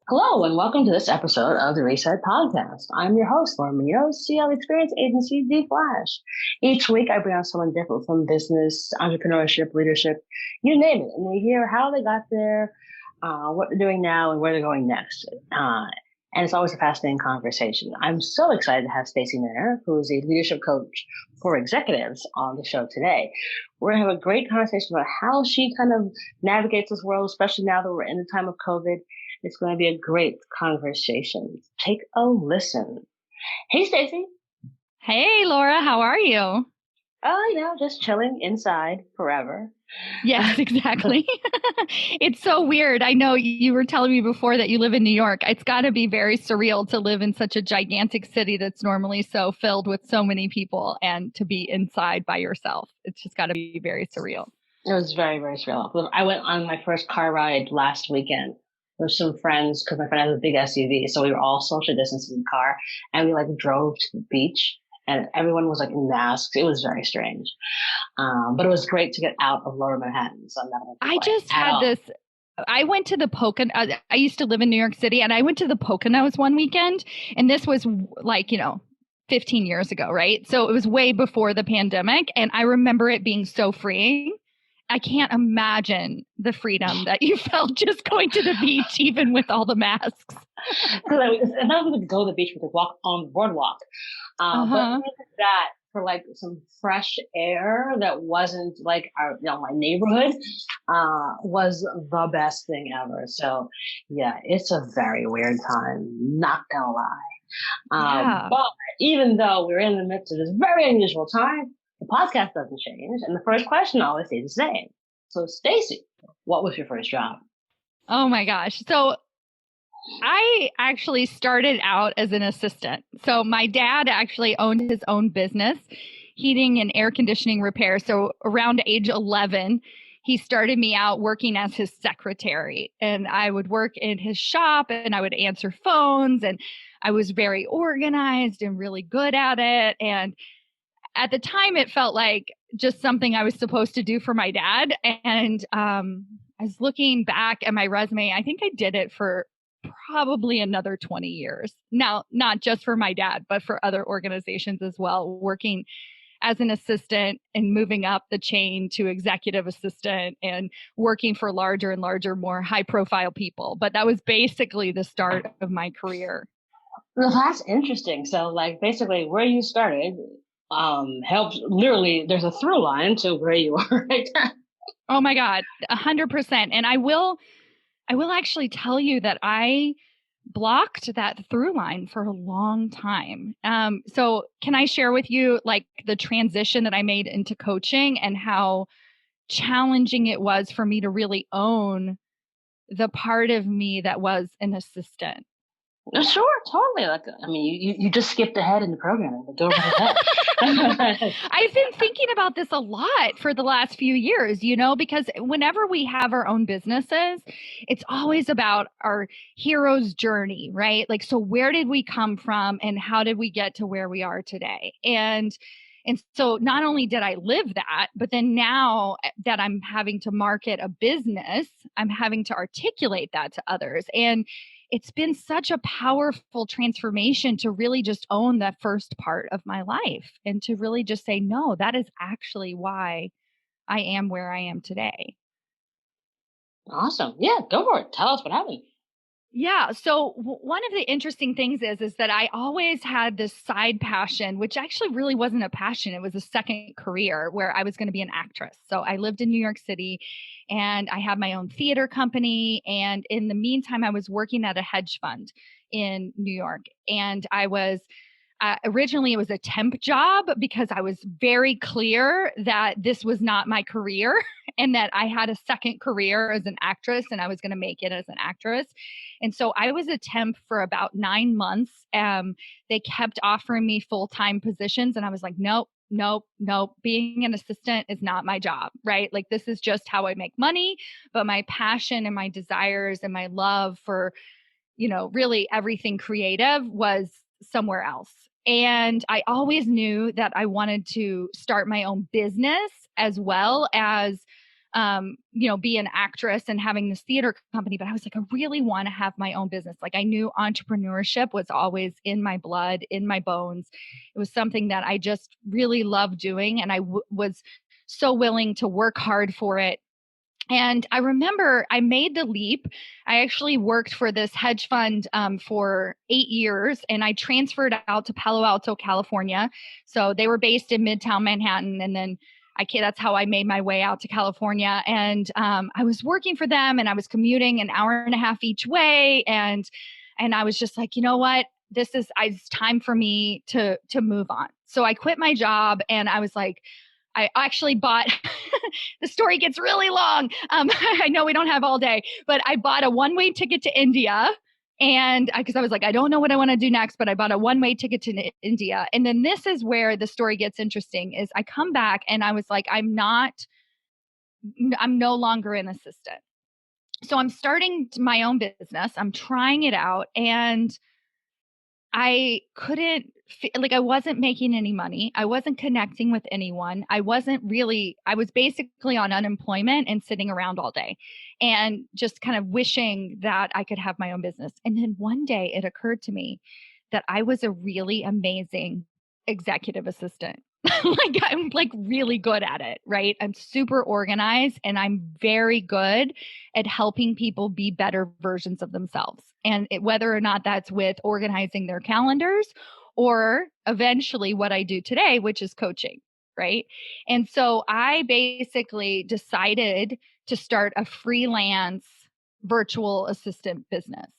Hello, and welcome to this episode of the Reset Podcast. I'm your host, Lauren Munoz, CEO of experience agency The Flash. Each week, I bring on someone different from business, entrepreneurship, leadership, you name it, and we hear how they got there, what they're doing now, and where they're going next. And it's always a fascinating conversation. I'm so excited to have Stacy Mayer, who is a leadership coach for executives, on the show today. We're going to have a great conversation about how she kind of navigates this world, especially now that we're in the time of COVID. It's going to be a great conversation. Take a listen. Hey, Stacy. Hey, Laura, how are you? Oh, just chilling inside forever. Yes, exactly. It's so weird. I know you were telling me before that you live in New York. It's got to be very surreal to live in such a gigantic city that's normally so filled with so many people and to be inside by yourself. It's just got to be very surreal. It was very, very surreal. I went on my first car ride last weekend with some friends because my friend has a big SUV. So we were all social distancing in the car and we drove to the beach and everyone was in masks. It was very strange. But it was great to get out of Lower Manhattan. So I'm not going to I just had this. I went to the Poconos. I used to live in New York City and I went to the Poconos one weekend. And this was 15 years ago, right? So it was way before the pandemic. And I remember it being so freeing. I can't imagine the freedom that you felt just going to the beach, even with all the masks. And not even to go to the beach, but to walk on the boardwalk. But that for some fresh air that wasn't my neighborhood, was the best thing ever. So yeah, it's a very weird time, not gonna lie. But even though we're in the midst of this very unusual time, the podcast doesn't change. And the first question always stays the same. So Stacy, what was your first job? Oh my gosh. So I actually started out as an assistant. So my dad actually owned his own business, heating and air conditioning repair. So around age 11, he started me out working as his secretary. And I would work in his shop and I would answer phones. And I was very organized and really good at it. And at the time, it felt like just something I was supposed to do for my dad. And I was looking back at my resume. I think I did it for probably another 20 years. Now, not just for my dad, but for other organizations as well, working as an assistant and moving up the chain to executive assistant and working for larger and larger, more high profile people. But that was basically the start of my career. Well, that's interesting. So basically where you started helps. Literally, there's a through line to where you are right now. Oh my God, 100%. And I will actually tell you that I blocked that through line for a long time. So can I share with you the transition that I made into coaching and how challenging it was for me to really own the part of me that was an assistant? Sure, totally. You just skipped ahead in the program. Go right ahead. I've been thinking about this a lot for the last few years, because whenever we have our own businesses, it's always about our hero's journey, right? So where did we come from and how did we get to where we are today? And so not only did I live that, but then now that I'm having to market a business, I'm having to articulate that to others. And it's been such a powerful transformation to really just own that first part of my life and to really just say, no, that is actually why I am where I am today. Awesome. Yeah, go for it. Tell us what happened. Yeah. So one of the interesting things is that I always had this side passion, which actually really wasn't a passion. It was a second career where I was going to be an actress. So I lived in New York City and I had my own theater company. And in the meantime, I was working at a hedge fund in New York. And I was originally it was a temp job because I was very clear that this was not my career and that I had a second career as an actress and I was going to make it as an actress. And so I was a temp for about 9 months. They kept offering me full-time positions and I was like, nope. Being an assistant is not my job, right? This is just how I make money. But my passion and my desires and my love for, really everything creative was somewhere else. And I always knew that I wanted to start my own business as well as be an actress and having this theater company, but I was like, I really want to have my own business. Like I knew entrepreneurship was always in my blood, in my bones. It was something that I just really loved doing. And I was so willing to work hard for it. And I remember I made the leap. I actually worked for this hedge fund for 8 years, and I transferred out to Palo Alto, California. So they were based in Midtown Manhattan, and then that's how I made my way out to California. And I was working for them, and I was commuting an hour and a half each way, and I was just like, you know what? It's time for me to move on. So I quit my job, and I was like, I actually bought, the story gets really long. I know we don't have all day, but I bought a one-way ticket to India. And because I was like, I don't know what I want to do next, but I bought a one-way ticket to India. And then this is where the story gets interesting is I come back and I was like, I'm no longer an assistant. So I'm starting my own business. I'm trying it out. And I I wasn't making any money. I wasn't connecting with anyone. I was basically on unemployment and sitting around all day and just kind of wishing that I could have my own business. And then one day it occurred to me that I was a really amazing executive assistant. I'm like really good at it, right? I'm super organized and I'm very good at helping people be better versions of themselves. And whether or not that's with organizing their calendars or eventually what I do today, which is coaching, right? And so I basically decided to start a freelance virtual assistant business.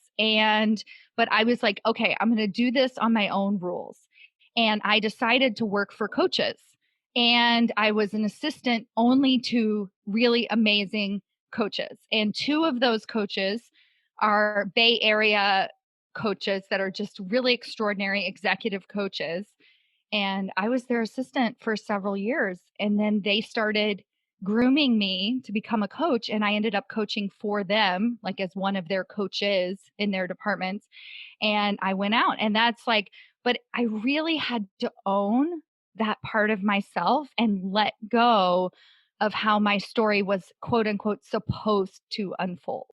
But I was like, okay, I'm going to do this on my own rules. And I decided to work for coaches. And I was an assistant only to really amazing coaches. And two of those coaches are Bay Area coaches that are just really extraordinary executive coaches. And I was their assistant for several years. And then they started grooming me to become a coach. And I ended up coaching for them, like as one of their coaches in their departments. And I went out and but I really had to own that part of myself and let go of how my story was quote unquote supposed to unfold.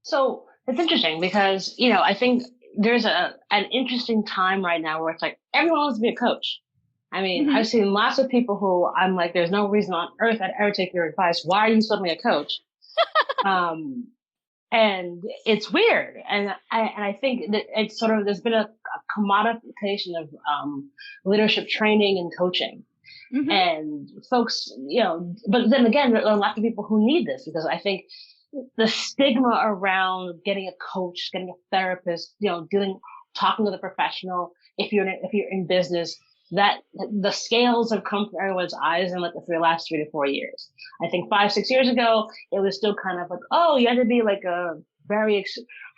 So it's interesting because, I think there's an interesting time right now where it's like everyone wants to be a coach. I mean, mm-hmm. I've seen lots of people who I'm like, there's no reason on earth I'd ever take your advice. Why are you suddenly a coach? And it's weird. And I think that it's sort of, there's been a commodification of leadership training and coaching. Mm-hmm. And folks, but then again, there are a lot of people who need this because I think the stigma around getting a coach, getting a therapist, talking with a professional, if you're in business, that the scales have come from everyone's eyes in for the last 3 to 4 years. I think 5-6 years ago, it was still kind of like, oh, you had to be like a very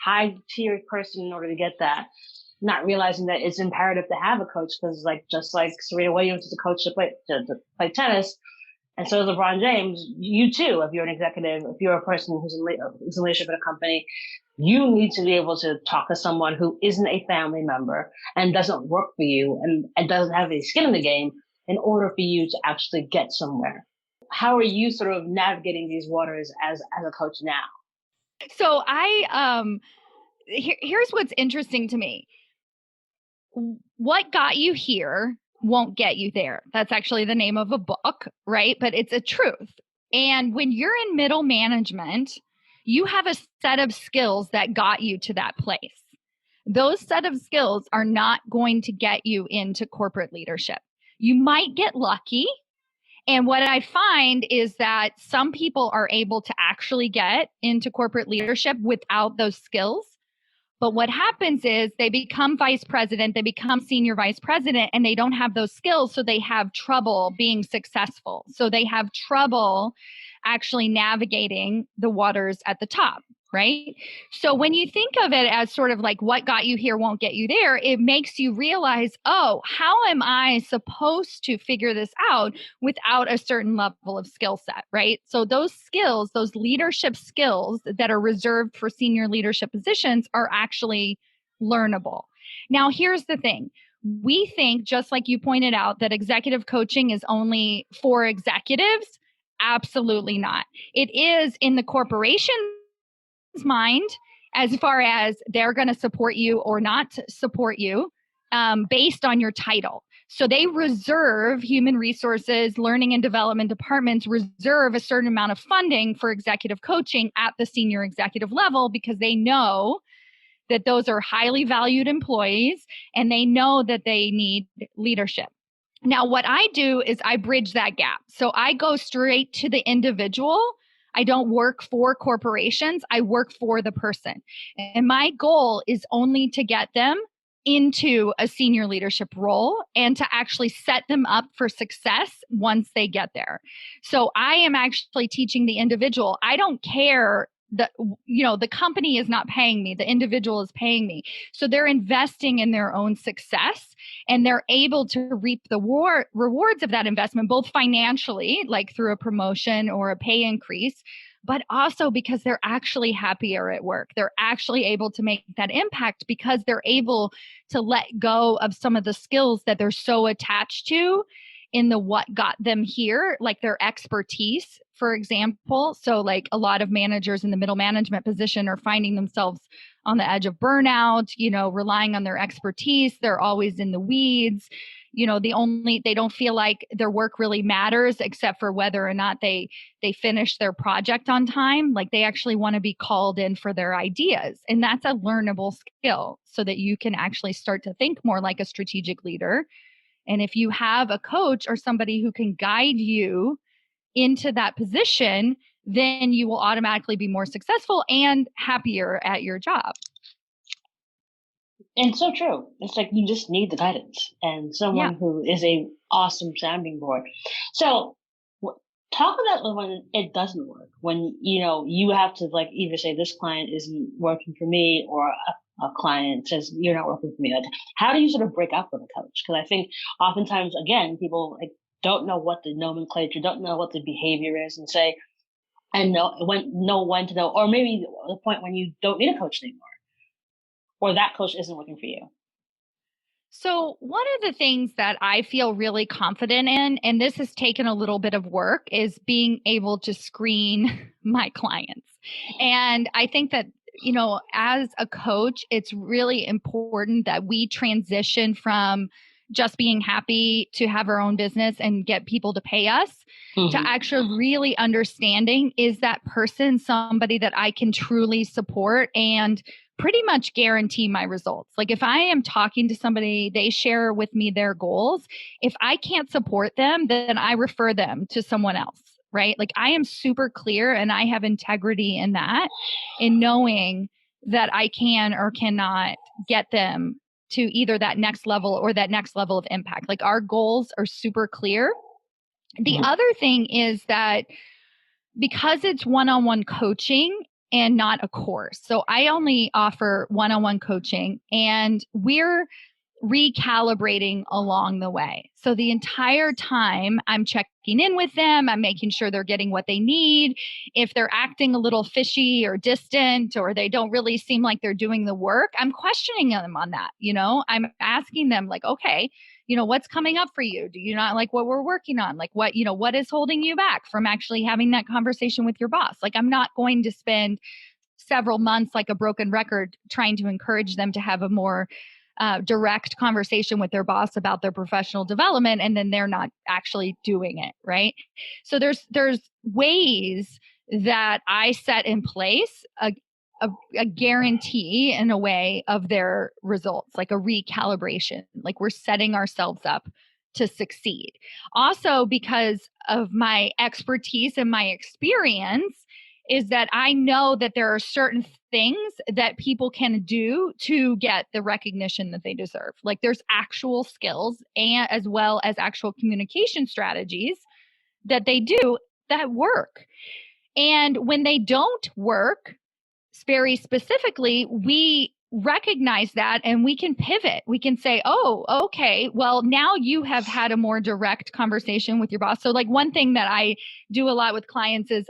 high tier person in order to get that. Not realizing that it's imperative to have a coach because just like Serena Williams is a coach to play tennis. And so is LeBron James. You too, if you're an executive, if you're a person who's in leadership in a company, you need to be able to talk to someone who isn't a family member and doesn't work for you and doesn't have any skin in the game in order for you to actually get somewhere. How are you sort of navigating these waters as a coach now? So here's what's interesting to me. What got you here won't get you there. That's actually the name of a book, right? But it's a truth. And when you're in middle management, you have a set of skills that got you to that place. Those set of skills are not going to get you into corporate leadership. You might get lucky. And what I find is that some people are able to actually get into corporate leadership without those skills. But what happens is they become vice president, they become senior vice president, and they don't have those skills. So they have trouble being successful. So they have trouble actually navigating the waters at the top, right? So when you think of it as sort of like what got you here won't get you there, it makes you realize, oh, how am I supposed to figure this out without a certain level of skill set, right? So those skills, those leadership skills that are reserved for senior leadership positions are actually learnable. Now, here's the thing. We think, just like you pointed out, that executive coaching is only for executives. Absolutely not. It is in the corporation's mind as far as they're going to support you or not support you based on your title. So they reserve human resources, learning and development departments reserve a certain amount of funding for executive coaching at the senior executive level because they know that those are highly valued employees and they know that they need leadership. Now, what I do is I bridge that gap. So I go straight to the individual. I don't work for corporations. I work for the person. And my goal is only to get them into a senior leadership role and to actually set them up for success once they get there. So I am actually teaching the individual. I don't care that, the company is not paying me, the individual is paying me. So they're investing in their own success and they're able to reap the rewards of that investment, both financially, like through a promotion or a pay increase, but also because they're actually happier at work. They're actually able to make that impact because they're able to let go of some of the skills that they're so attached to in the what got them here, like their expertise, for example. So like a lot of managers in the middle management position are finding themselves on the edge of burnout, relying on their expertise. They're always in the weeds. They don't feel like their work really matters except for whether or not they finish their project on time. Like they actually want to be called in for their ideas. And that's a learnable skill so that you can actually start to think more like a strategic leader. And if you have a coach or somebody who can guide you into that position, then you will automatically be more successful and happier at your job. And so true. It's like you just need the guidance and someone who is a awesome sounding board. So talk about when it doesn't work, when, you have to like either say this client isn't working for me or a client says you're not working for me. Like, how do you sort of break up with a coach? Because I think oftentimes, again, people like don't know what the nomenclature, don't know what the behavior is, and say, and know when to know, or maybe the point when you don't need a coach anymore, or that coach isn't working for you. So one of the things that I feel really confident in, and this has taken a little bit of work, is being able to screen my clients. And I think that, as a coach, it's really important that we transition from just being happy to have our own business and get people to pay us to actually really understanding, is that person somebody that I can truly support and pretty much guarantee my results. Like if I am talking to somebody, they share with me their goals. If I can't support them, then I refer them to someone else, right? Like I am super clear and I have integrity in that, in knowing that I can or cannot get them to either that next level or that next level of impact. Like our goals are super clear. The other thing is that because it's one-on-one coaching and not a course. So I only offer one-on-one coaching and we're recalibrating along the way. So the entire time I'm checking in with them, I'm making sure they're getting what they need. If they're acting a little fishy or distant, or they don't really seem like they're doing the work, I'm questioning them on that. I'm asking them like, okay, what's coming up for you? Do you not like what we're working on? Like what is holding you back from actually having that conversation with your boss? Like I'm not going to spend several months like a broken record trying to encourage them to have a more direct conversation with their boss about their professional development, and then they're not actually doing it, right? So there's ways that I set in place a guarantee in a way of their results, like a recalibration, like we're setting ourselves up to succeed. Also, because of my expertise and my experience, is that I know that there are certain things that people can do to get the recognition that they deserve. Like there's actual skills and as well as actual communication strategies that they do that work. And when they don't work, very specifically, we recognize that and we can pivot. We can say, oh, okay, well, now you have had a more direct conversation with your boss. So like one thing that I do a lot with clients is,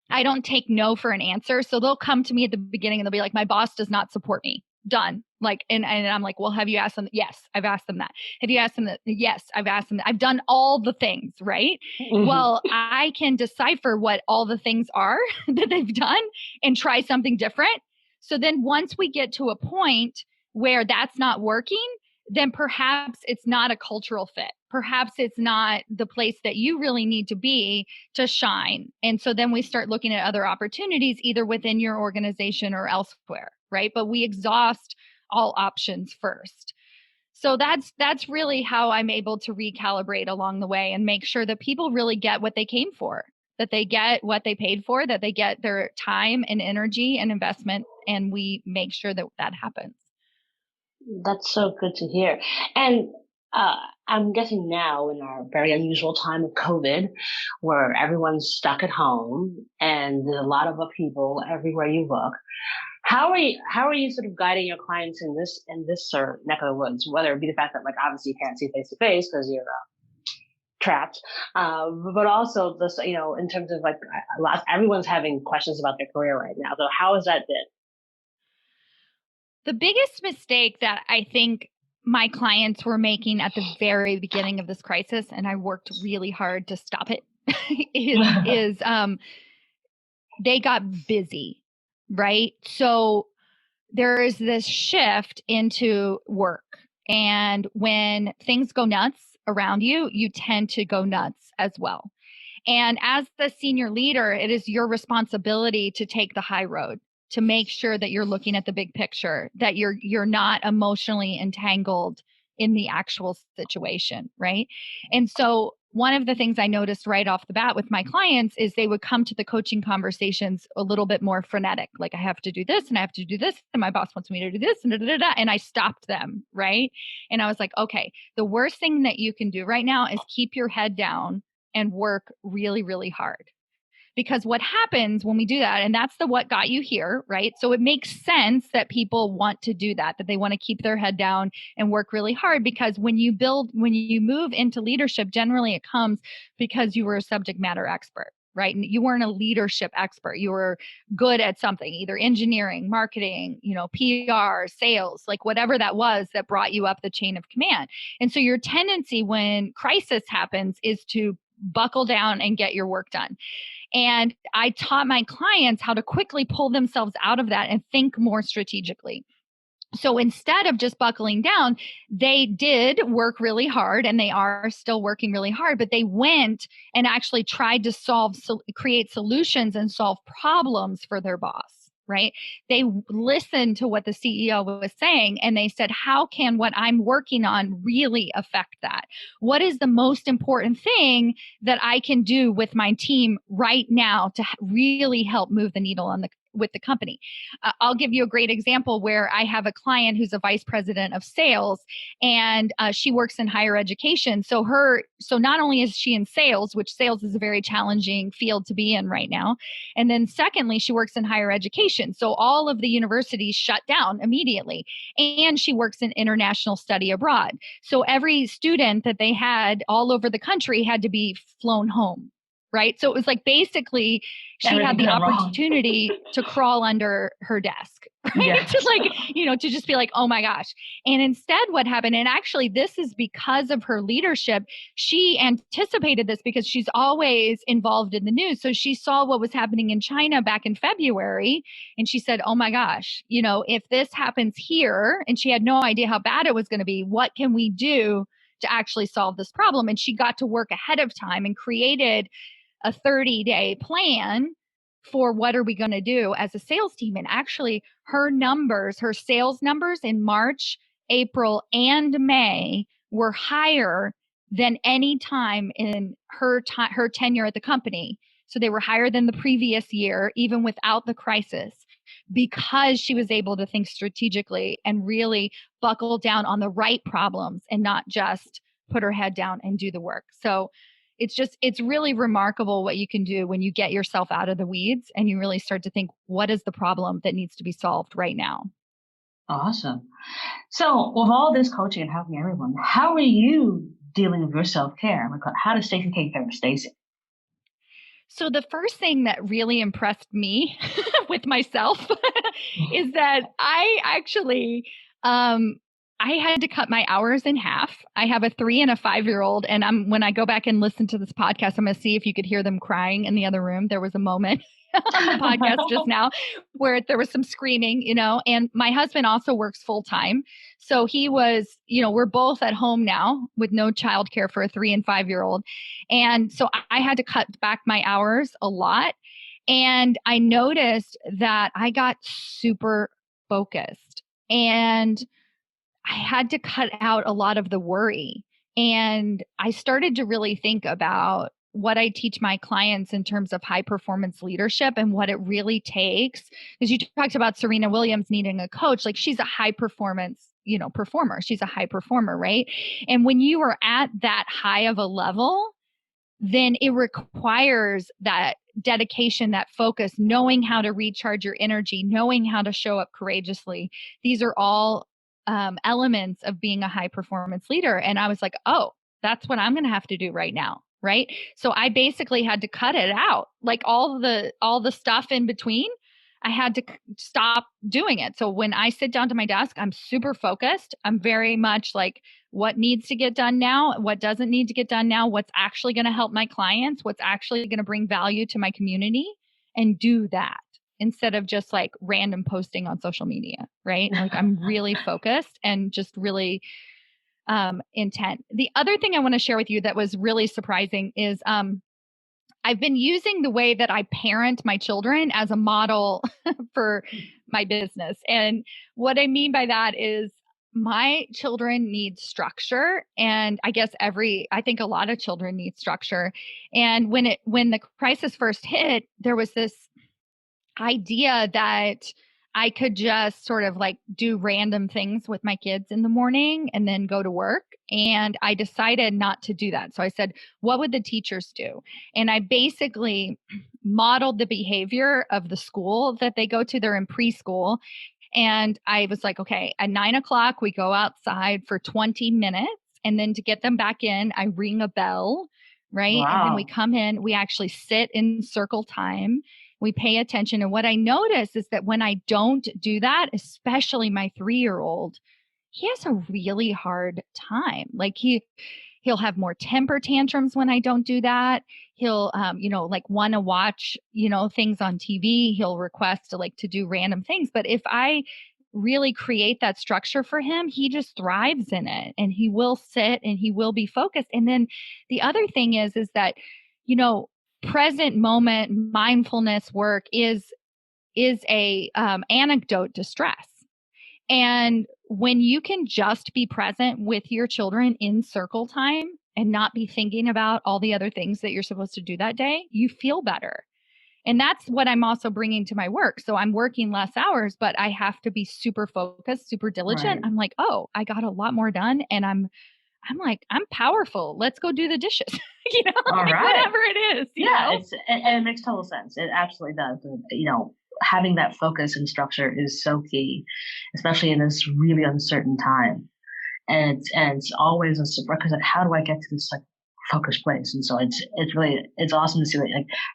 I don't take no for an answer. So they'll come to me at the beginning and they'll be like, my boss does not support me. done. Like, and I'm like, well, have you asked them? Yes, I've asked them that. Have you asked them that? Yes, I've asked them that. I've done all the things, right? Mm-hmm. Well, I can decipher what all the things are that they've done and try something different. So then once we get to a point where that's not working, then perhaps it's not a cultural fit. Perhaps it's not the place that you really need to be to shine. And so then we start looking at other opportunities, either within your organization or elsewhere, right? But we exhaust all options first. So that's really how I'm able to recalibrate along the way and make sure that people really get what they came for, that they get what they paid for, that they get their time and energy and investment, and we make sure that that happens. That's so good to hear. And uh, I'm guessing now in our very unusual time of COVID, where everyone's stuck at home and there's a lot of upheaval everywhere you look, how are you sort of guiding your clients in this sort of neck of the woods? Whether it be the fact that like obviously you can't see face to face because you're trapped, but also this in terms of like everyone's having questions about their career right now. So how has that been? The biggest mistake that I think my clients were making at the very beginning of this crisis, and I worked really hard to stop it, is they got busy, right? So there is this shift into work. And when things go nuts around you, you tend to go nuts as well. And as the senior leader, it is your responsibility to take the high road, to make sure that you're looking at the big picture, that you're not emotionally entangled in the actual situation, right? And so one of the things I noticed right off the bat with my clients is they would come to the coaching conversations a little bit more frenetic. Like, I have to do this and I have to do this, and my boss wants me to do this, and da, da, da, da. And I stopped them, right? And I was like, okay, the worst thing that you can do right now is keep your head down and work really, really hard. Because what happens when we do that, and that's the what got you here, right? So it makes sense that people want to do that they want to keep their head down and work really hard. Because when you move into leadership, generally it comes because you were a subject matter expert, right? And you weren't a leadership expert. You were good at something, either engineering, marketing, PR, sales, like whatever that was that brought you up the chain of command. And so your tendency when crisis happens is to buckle down and get your work done. And I taught my clients how to quickly pull themselves out of that and think more strategically. So instead of just buckling down, they did work really hard, and they are still working really hard, but they went and actually tried to create solutions and solve problems for their boss. Right? They listened to what the CEO was saying, and they said, how can what I'm working on really affect that? What is the most important thing that I can do with my team right now to really help move the needle with the company? I'll give you a great example where I have a client who's a vice president of sales, and she works in higher education. So not only is she in sales, which sales is a very challenging field to be in right now, and then secondly, she works in higher education. So all of the universities shut down immediately, and she works in international study abroad. So every student that they had all over the country had to be flown home. Right. So it was like basically she had the opportunity to crawl under her desk, right? Yes. to just be like, oh my gosh. And instead what happened, and actually this is because of her leadership, she anticipated this because she's always involved in the news. So she saw what was happening in China back in February, and she said, oh my gosh, if this happens here, and she had no idea how bad it was going to be, what can we do to actually solve this problem? And she got to work ahead of time and created a 30-day plan for what are we going to do as a sales team. And actually her sales numbers in March, April, and May were higher than any time in her tenure at the company. So they were higher than the previous year, even without the crisis, because she was able to think strategically and really buckle down on the right problems and not just put her head down and do the work. So it's really remarkable what you can do when you get yourself out of the weeds and you really start to think, what is the problem that needs to be solved right now? Awesome. So with all this coaching and helping everyone, how are you dealing with your self-care? How does Stacy take care of Stacy? So the first thing that really impressed me with myself is that I actually, I had to cut my hours in half. I have a 3 and a 5-year-old, and when I go back and listen to this podcast, I'm going to see if you could hear them crying in the other room. There was a moment on the podcast just now where there was some screaming, and my husband also works full time. So he was, we're both at home now with no childcare for a 3 and 5-year-old. And so I had to cut back my hours a lot. And I noticed that I got super focused, and I had to cut out a lot of the worry. And I started to really think about what I teach my clients in terms of high performance leadership and what it really takes. Because you talked about Serena Williams needing a coach. Like, she's a high performance, performer. She's a high performer, right? And when you are at that high of a level, then it requires that dedication, that focus, knowing how to recharge your energy, knowing how to show up courageously. These are all elements of being a high performance leader. And I was like, oh, that's what I'm going to have to do right now. Right. So I basically had to cut it out, like all the stuff in between. I had to stop doing it. So when I sit down to my desk, I'm super focused. I'm very much like, what needs to get done now? What doesn't need to get done now? What's actually going to help my clients? What's actually going to bring value to my community? And do that instead of just like random posting on social media, right? Like, I'm really focused and just really intent. The other thing I want to share with you that was really surprising is I've been using the way that I parent my children as a model for my business. And what I mean by that is my children need structure. And I guess I think a lot of children need structure. And when the crisis first hit, there was this idea that I could just sort of like do random things with my kids in the morning and then go to work. And I decided not to do that. So I said, what would the teachers do? And I basically modeled the behavior of the school that they go to. They're in preschool. And I was like, okay, at 9:00, we go outside for 20 minutes. And then to get them back in, I ring a bell, right? Wow. And then we come in, we actually sit in circle time. We pay attention. And what I notice is that when I don't do that, especially my 3-year-old, he has a really hard time. Like, he'll have more temper tantrums when I don't do that. He'll, like want to watch, things on TV. He'll request to do random things. But if I really create that structure for him, he just thrives in it, and he will sit and he will be focused. And then the other thing is that, present moment mindfulness work is a antidote to stress. And when you can just be present with your children in circle time and not be thinking about all the other things that you're supposed to do that day, you feel better. And that's what I'm also bringing to my work. So I'm working less hours, but I have to be super focused, super diligent. Right. I'm like, oh, I got a lot more done, and I'm like, I'm powerful. Let's go do the dishes. All right. Whatever it is. Yeah, and it makes total sense. It absolutely does. Having that focus and structure is so key, especially in this really uncertain time. And it's always a surprise, because how do I get to this focused place? And so it's awesome to see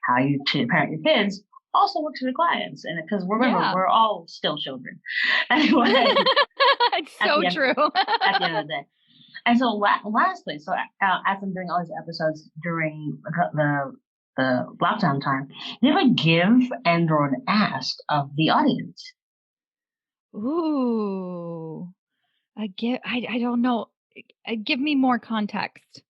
how you parent your kids also works with your clients. And because remember, we're all still children. Anyway, it's so true. At the end of the day. And so lastly, as I'm doing all these episodes during the lockdown time, do you have a give and or an ask of the audience? Ooh, I don't know. Give me more context.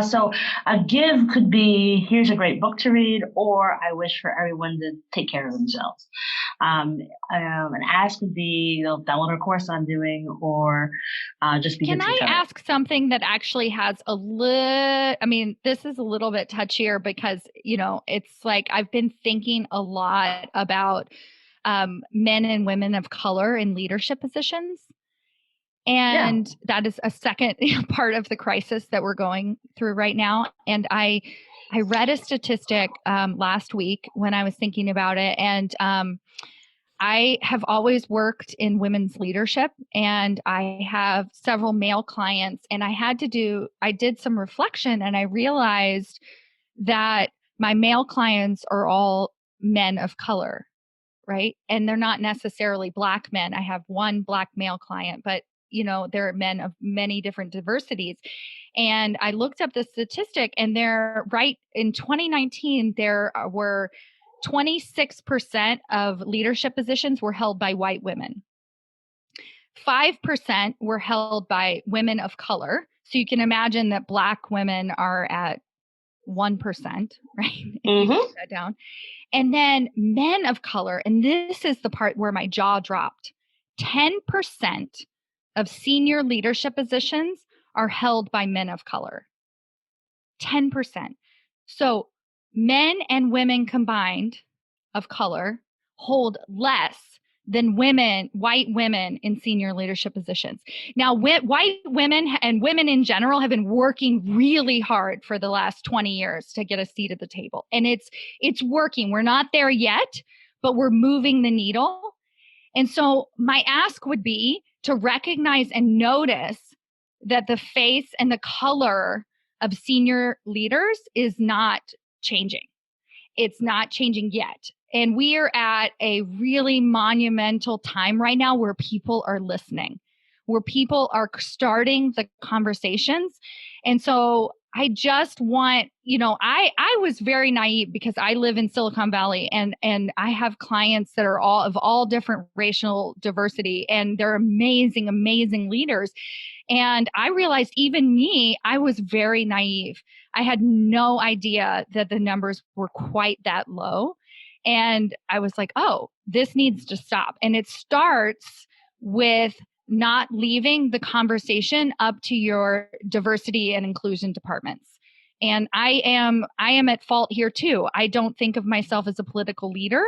So a give could be, here's a great book to read, or I wish for everyone to take care of themselves. An ask would be, download a course I'm doing, or just be. Can I ask something that actually has this is a little bit touchier, because, it's like I've been thinking a lot about men and women of color in leadership positions. And that is a second part of the crisis that we're going through right now. And I read a statistic last week when I was thinking about it. And I have always worked in women's leadership, and I have several male clients. And I did some reflection, and I realized that my male clients are all men of color. right? And they're not necessarily Black men. I have one Black male client, but there are men of many different diversities. And I looked up the statistic, and they're right in 2019, there were 26% of leadership positions were held by white women. 5% were held by women of color. So you can imagine that Black women are at 1%, right? If you put that down. And then men of color, and this is the part where my jaw dropped, 10% of senior leadership positions are held by men of color. 10%. So men and women combined of color hold less than white women in senior leadership positions. Now, white women and women in general have been working really hard for the last 20 years to get a seat at the table. And it's working. We're not there yet, but we're moving the needle. And so my ask would be to recognize and notice that the face and the color of senior leaders is not changing. It's not changing yet. And we are at a really monumental time right now where people are listening, where people are starting the conversations. And so I just want, I was very naive because I live in Silicon Valley, and I have clients that are all of all different racial diversity, and they're amazing, amazing leaders. And I realized even me, I was very naive. I had no idea that the numbers were quite that low. And I was like, oh, this needs to stop. And it starts with not leaving the conversation up to your diversity and inclusion departments. And I am at fault here too. I don't think of myself as a political leader,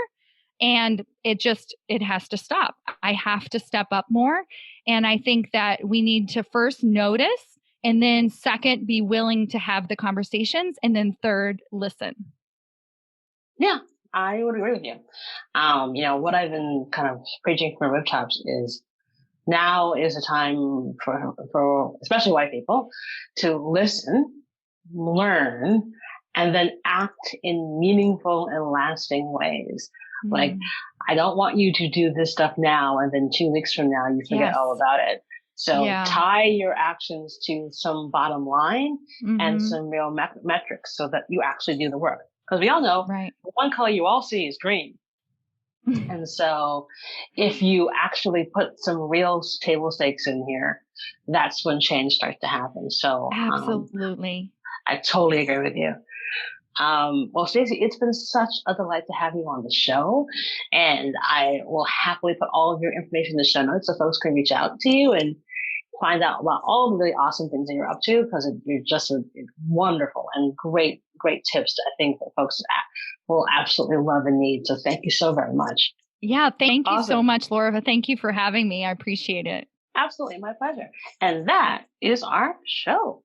and it has to stop. I have to step up more. And I think that we need to first notice, and then second, be willing to have the conversations, and then third, listen. Yeah, I would agree with you. What I've been kind of preaching from rooftops is now is a time for especially white people to listen, learn, and then act in meaningful and lasting ways. Mm-hmm. Like, I don't want you to do this stuff now, and then 2 weeks from now, you forget all about it. So tie your actions to some bottom line and some real metrics so that you actually do the work. Because we all know the one color you all see is green. And so if you actually put some real table stakes in here, that's when change starts to happen. So absolutely. I totally agree with you. Well, Stacy, it's been such a delight to have you on the show, and I will happily put all of your information in the show notes so folks can reach out to you and find out about all the really awesome things that you're up to, because you're just wonderful and great tips that I think that folks will absolutely love and need. So thank you so very much. Yeah, thank you so much, Laura. Thank you for having me. I appreciate it. Absolutely. My pleasure. And that is our show.